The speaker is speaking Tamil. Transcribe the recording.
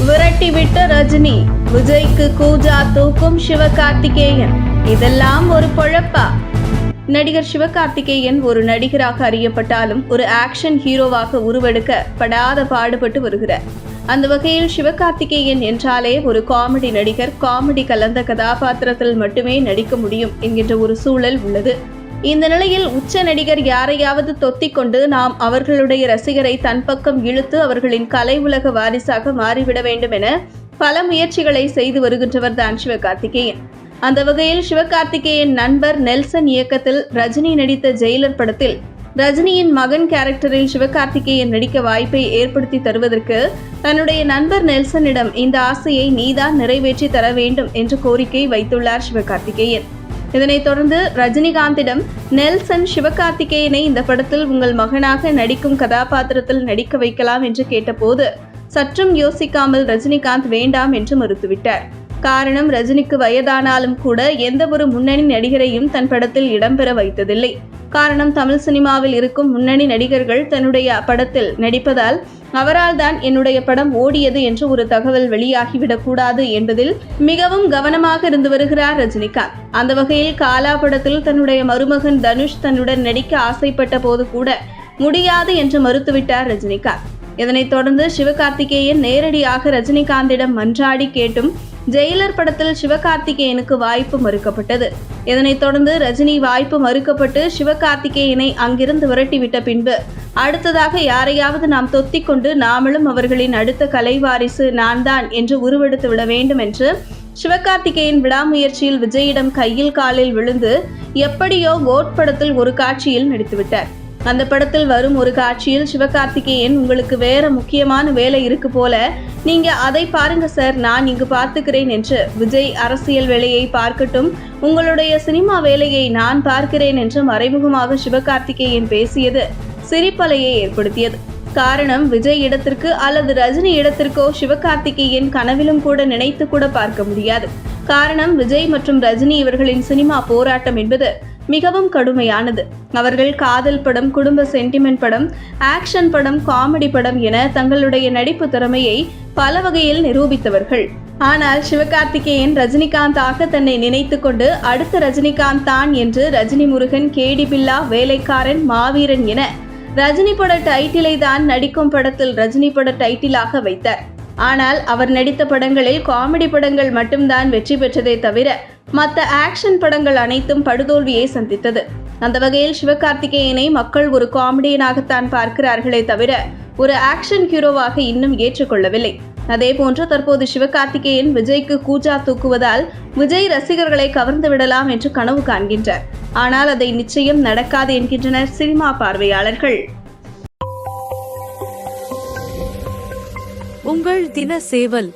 விரட்டிவிட்ட ரஜினி, விஜய்க்கு கூஜா தூக்கும் சிவகார்த்திகேயன். இதெல்லாம் ஒரு பொழப்பா? நடிகர் சிவகார்த்திகேயன் ஒரு நடிகராக அறியப்பட்டாலும் ஒரு ஆக்ஷன் ஹீரோவாக உருவெடுக்க படாத பாடுபட்டு வருகிறார். அந்த வகையில் சிவகார்த்திகேயன் என்றாலே ஒரு காமெடி நடிகர், காமெடி கலந்த கதாபாத்திரத்தில் மட்டுமே நடிக்க முடியும் என்கின்ற ஒரு சூழல் உள்ளது. இந்த நிலையில் உச்ச நடிகர் யாரையாவது தொத்திக் கொண்டு நாம் அவர்களுடைய ரசிகரை தன் பக்கம் இழுத்து அவர்களின் கலை உலக வாரிசாக மாறிவிட வேண்டும் என பல முயற்சிகளை செய்து வருகின்றவர் தான் சிவகார்த்திகேயன். அந்த வகையில் சிவகார்த்திகேயன் நண்பர் நெல்சன் இயக்கத்தில் ரஜினி நடித்த ஜெயிலர் படத்தில் ரஜினியின் மகன் கேரக்டரில் சிவகார்த்திகேயன் நடிக்க வாய்ப்பை ஏற்படுத்தி தருவதற்கு தன்னுடைய நண்பர் நெல்சனிடம் இந்த ஆசையை நீதான் நிறைவேற்றி தர வேண்டும் என்று கோரிக்கை வைத்துள்ளார் சிவகார்த்திகேயன். இதனைத் தொடர்ந்து ரஜினிகாந்திடம் நெல்சன் சிவகார்த்திகேயனை இந்த படத்தில் உங்கள் மகனாக நடிக்கும் கதாபாத்திரத்தில் நடிக்க வைக்கலாம் என்று கேட்டபோது சற்றும் யோசிக்காமல் ரஜினிகாந்த் வேண்டாம் என்று மறுத்துவிட்டார். காரணம், ரஜினிக்கு வயதானாலும் கூட எந்த ஒரு முன்னணி நடிகரையும் தன் படத்தில் இடம்பெற வைத்ததில்லை. காரணம், தமிழ் சினிமாவில் இருக்கும் முன்னணி நடிகர்கள் தன்னுடைய படத்தில் நடிப்பதால் அவரால் தான் என்னுடைய படம் ஓடியது என்று ஒரு தகவல் வெளியாகிவிடக் கூடாது என்பதில் மிகவும் கவனமாக இருந்து வருகிறார் ரஜினிகாந்த். அந்த வகையில் காலா படத்தில் தன்னுடைய மருமகன் தனுஷ் தன்னுடன் நடிக்க ஆசைப்பட்ட போது கூட முடியாது என்று மறுத்துவிட்டார் ரஜினிகாந்த். இதனைத் தொடர்ந்து சிவகார்த்திகேயன் நேரடியாக ரஜினிகாந்திடம் மன்றாடி கேட்டும் ஜெயிலர் படத்தில் சிவகார்த்திகேயனுக்கு வாய்ப்பு மறுக்கப்பட்டது. இதனைத் தொடர்ந்து ரஜினி வாய்ப்பு மறுக்கப்பட்டு சிவகார்த்திகேயனை அங்கிருந்து விரட்டிவிட்ட பின்பு அடுத்ததாக யாரையாவது நாம் தொத்திக் கொண்டு நாமளும் அவர்களின் அடுத்த கலைவாரிசு நான் தான் என்று உருவெடுத்து விட வேண்டும் என்று சிவகார்த்திகேயன் விடாமுயற்சியில் விஜயிடம் கையில் காலில் விழுந்து எப்படியோ கோட் படத்தில் ஒரு காட்சியில் நடித்துவிட்டார். அந்த படத்தில் வரும் ஒரு காட்சியில் சிவகார்த்திகேயன், உங்களுக்கு வேற முக்கியமான வேலை இருக்கு போல, நீங்க அதை பாருங்க சார், நான் இங்கு பார்த்துக்கிறேன் என்று விஜய் அரசியல் வேலையை பார்க்கட்டும், உங்களுடைய சினிமா வேலையை நான் பார்க்கிறேன் என்று மறைமுகமாக சிவகார்த்திகேயன் பேசியது சிரிப்பலையை ஏற்படுத்தியது. காரணம், விஜய் இடத்திற்கு அல்லது ரஜினி இடத்திற்கோ சிவகார்த்திகேயன் கனவிலும் கூட நினைத்து கூட பார்க்க முடியாது. காரணம், விஜய் மற்றும் ரஜினி இவர்களின் சினிமா போராட்டம் என்பது மிகவும் கடுமையானது. அவர்கள் காதல் படம், குடும்ப சென்டிமெண்ட் படம், ஆக்ஷன் படம், காமெடி படம் என தங்களுடைய நடிப்பு திறமையை பல வகையில் நிரூபித்தவர்கள். ஆனால் சிவகார்த்திகேயன் ரஜினிகாந்தாக தன்னை நினைத்து கொண்டு அடுத்த ரஜினிகாந்த் தான் என்று ரஜினி முருகன், கேடி பில்லா, வேலைக்காரன், மாவீரன் என ரஜினி பட டைட்டிலை தான் நடிக்கும் படத்தில் ரஜினி பட டைட்டிலாக வைத்தார். ஆனால் அவர் நடித்த படங்களில் காமெடி படங்கள் மட்டும்தான் வெற்றி பெற்றதே தவிர மற்ற ஆக்ஷன் படங்கள் அனைத்தும் படுதோல்வியை சந்தித்தது. அந்த வகையில் சிவகார்த்திகேயனை மக்கள் ஒரு காமெடியனாகத்தான் பார்க்கிறார்களே தவிர ஒரு ஆக்ஷன் ஹீரோவாக இன்னும் ஏற்றுக்கொள்ளவில்லை. அதேபோன்று தற்போது சிவகார்த்திகேயன் விஜய்க்கு கூஜா தூக்குவதால் விஜய் ரசிகர்களை கவர்ந்து விடலாம் என்று கனவு காண்கின்றார். ஆனால் அதை நிச்சயம் நடக்காது என்கின்றனர் சினிமா பார்வையாளர்கள். உங்கள் தின சேவல்.